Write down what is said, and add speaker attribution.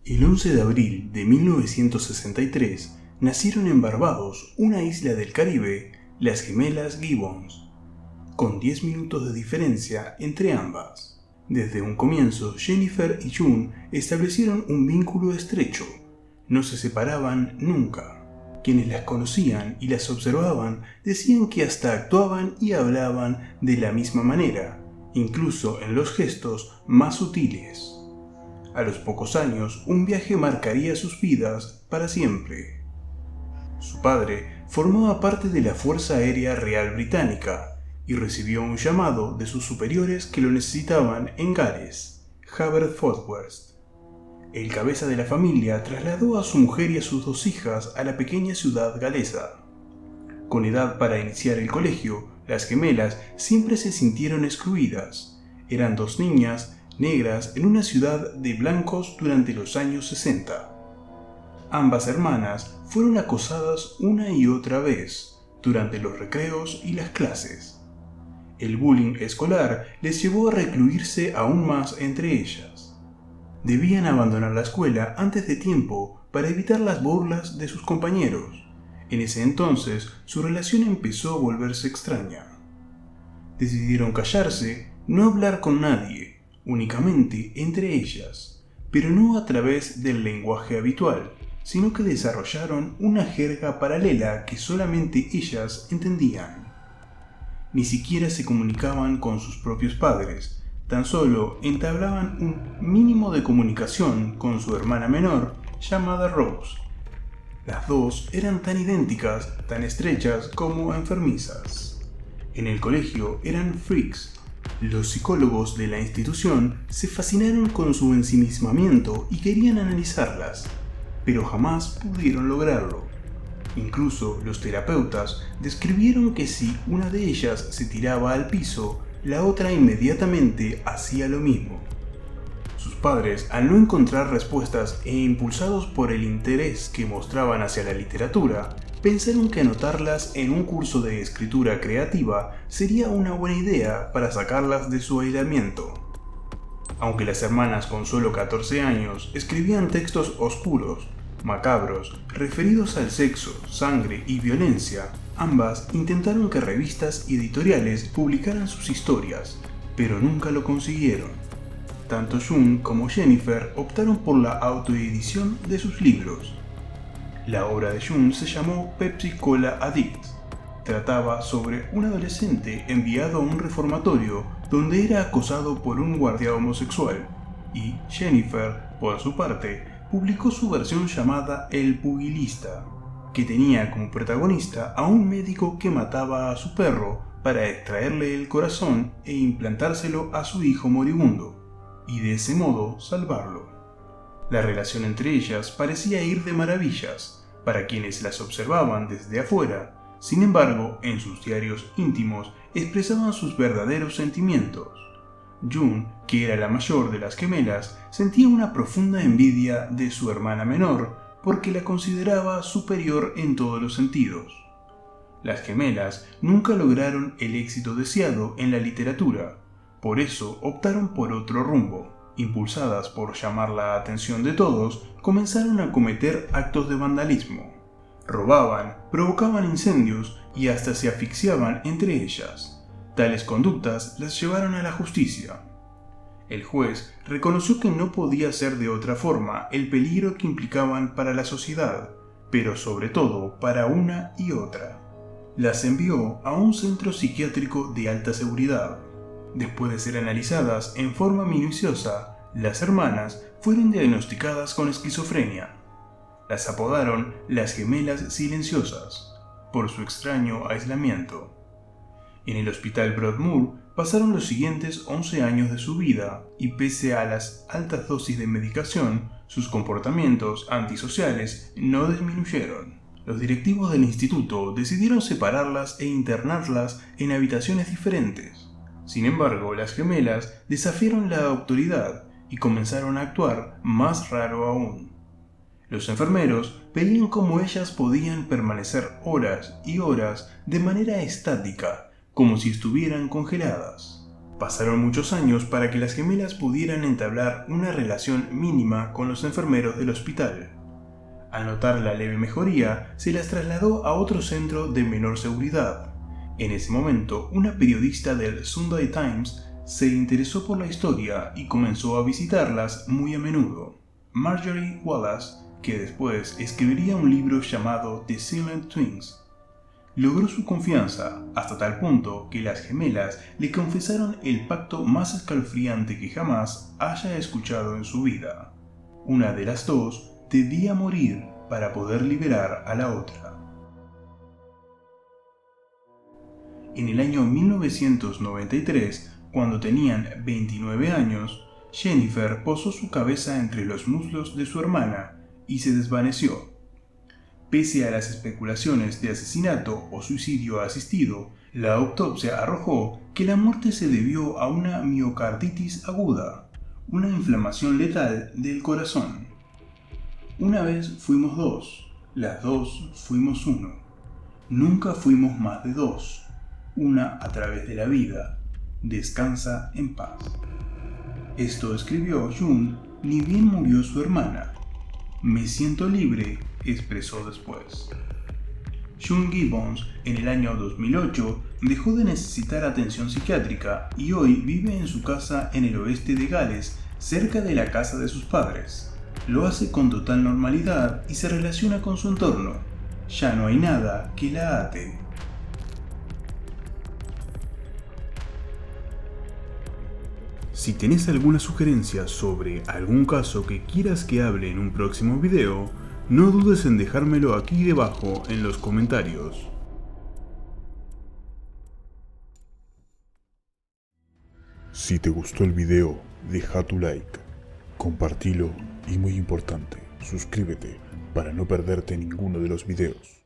Speaker 1: El 11 de abril de 1963 nacieron en Barbados, una isla del Caribe, las gemelas Gibbons, con 10 minutos de diferencia entre ambas. Desde un comienzo, Jennifer y June establecieron un vínculo estrecho. No se separaban nunca. Quienes las conocían y las observaban decían que hasta actuaban y hablaban de la misma manera, incluso en los gestos más sutiles. A los pocos años, un viaje marcaría sus vidas para siempre. Su padre formaba parte de la Fuerza Aérea Real Británica y recibió un llamado de sus superiores que lo necesitaban en Gales, Haverfordwest. El cabeza de la familia trasladó a su mujer y a sus 2 hijas a la pequeña ciudad galesa. Con edad para iniciar el colegio, las gemelas siempre se sintieron excluidas. Eran 2 niñas negras en una ciudad de blancos durante los años 60. Ambas hermanas fueron acosadas una y otra vez durante los recreos y las clases. El bullying escolar les llevó a recluirse aún más entre ellas. Debían abandonar la escuela antes de tiempo para evitar las burlas de sus compañeros. En ese entonces, su relación empezó a volverse extraña. Decidieron callarse, no hablar con nadie, únicamente entre ellas, pero no a través del lenguaje habitual, sino que desarrollaron una jerga paralela que solamente ellas entendían. Ni siquiera se comunicaban con sus propios padres, tan solo entablaban un mínimo de comunicación con su hermana menor, llamada Rose. Las 2 eran tan idénticas, tan estrechas como enfermizas. En el colegio eran freaks. Los psicólogos de la institución se fascinaron con su ensimismamiento y querían analizarlas, pero jamás pudieron lograrlo. Incluso los terapeutas describieron que si una de ellas se tiraba al piso, la otra inmediatamente hacía lo mismo. Sus padres, al no encontrar respuestas e impulsados por el interés que mostraban hacia la literatura, pensaron que anotarlas en un curso de escritura creativa sería una buena idea para sacarlas de su aislamiento. Aunque las hermanas con solo 14 años escribían textos oscuros, macabros, referidos al sexo, sangre y violencia, ambas intentaron que revistas y editoriales publicaran sus historias, pero nunca lo consiguieron. Tanto June como Jennifer optaron por la autoedición de sus libros. La obra de June se llamó Pepsi Cola Addict. Trataba sobre un adolescente enviado a un reformatorio donde era acosado por un guardia homosexual, y Jennifer, por su parte, publicó su versión llamada El Pugilista, que tenía como protagonista a un médico que mataba a su perro para extraerle el corazón e implantárselo a su hijo moribundo, y de ese modo salvarlo. La relación entre ellas parecía ir de maravillas para quienes las observaban desde afuera. Sin embargo, en sus diarios íntimos expresaban sus verdaderos sentimientos. June, que era la mayor de las gemelas, sentía una profunda envidia de su hermana menor porque la consideraba superior en todos los sentidos. Las gemelas nunca lograron el éxito deseado en la literatura, por eso optaron por otro rumbo. Impulsadas por llamar la atención de todos, comenzaron a cometer actos de vandalismo. Robaban, provocaban incendios y hasta se asfixiaban entre ellas. Tales conductas las llevaron a la justicia. El juez reconoció que no podía ser de otra forma el peligro que implicaban para la sociedad, pero sobre todo para una y otra. Las envió a un centro psiquiátrico de alta seguridad. Después de ser analizadas en forma minuciosa, las hermanas fueron diagnosticadas con esquizofrenia. Las apodaron las gemelas silenciosas, por su extraño aislamiento. En el hospital Broadmoor pasaron los siguientes 11 años de su vida y pese a las altas dosis de medicación, sus comportamientos antisociales no disminuyeron. Los directivos del instituto decidieron separarlas e internarlas en habitaciones diferentes. Sin embargo, las gemelas desafiaron la autoridad y comenzaron a actuar más raro aún. Los enfermeros veían cómo ellas podían permanecer horas y horas de manera estática, como si estuvieran congeladas. Pasaron muchos años para que las gemelas pudieran entablar una relación mínima con los enfermeros del hospital. Al notar la leve mejoría, se las trasladó a otro centro de menor seguridad. En ese momento, una periodista del Sunday Times se interesó por la historia y comenzó a visitarlas muy a menudo. Marjorie Wallace, que después escribiría un libro llamado The Silent Twins, logró su confianza hasta tal punto que las gemelas le confesaron el pacto más escalofriante que jamás haya escuchado en su vida. Una de las dos debía morir para poder liberar a la otra. En el año 1993, cuando tenían 29 años, Jennifer posó su cabeza entre los muslos de su hermana y se desvaneció. Pese a las especulaciones de asesinato o suicidio asistido, la autopsia arrojó que la muerte se debió a una miocarditis aguda, una inflamación letal del corazón. Una vez fuimos dos, las dos fuimos uno. Nunca fuimos más de dos, una a través de la vida. Descansa en paz. Esto escribió June ni bien murió su hermana. Me siento libre, expresó después. June Gibbons, en el año 2008, dejó de necesitar atención psiquiátrica y hoy vive en su casa en el oeste de Gales, cerca de la casa de sus padres. Lo hace con total normalidad y se relaciona con su entorno. Ya no hay nada que la ate. Si tenés alguna sugerencia sobre algún caso que quieras que hable en un próximo video, no dudes en dejármelo aquí debajo en los comentarios.
Speaker 2: Si te gustó el video, deja tu like, compartilo y muy importante, suscríbete para no perderte ninguno de los videos.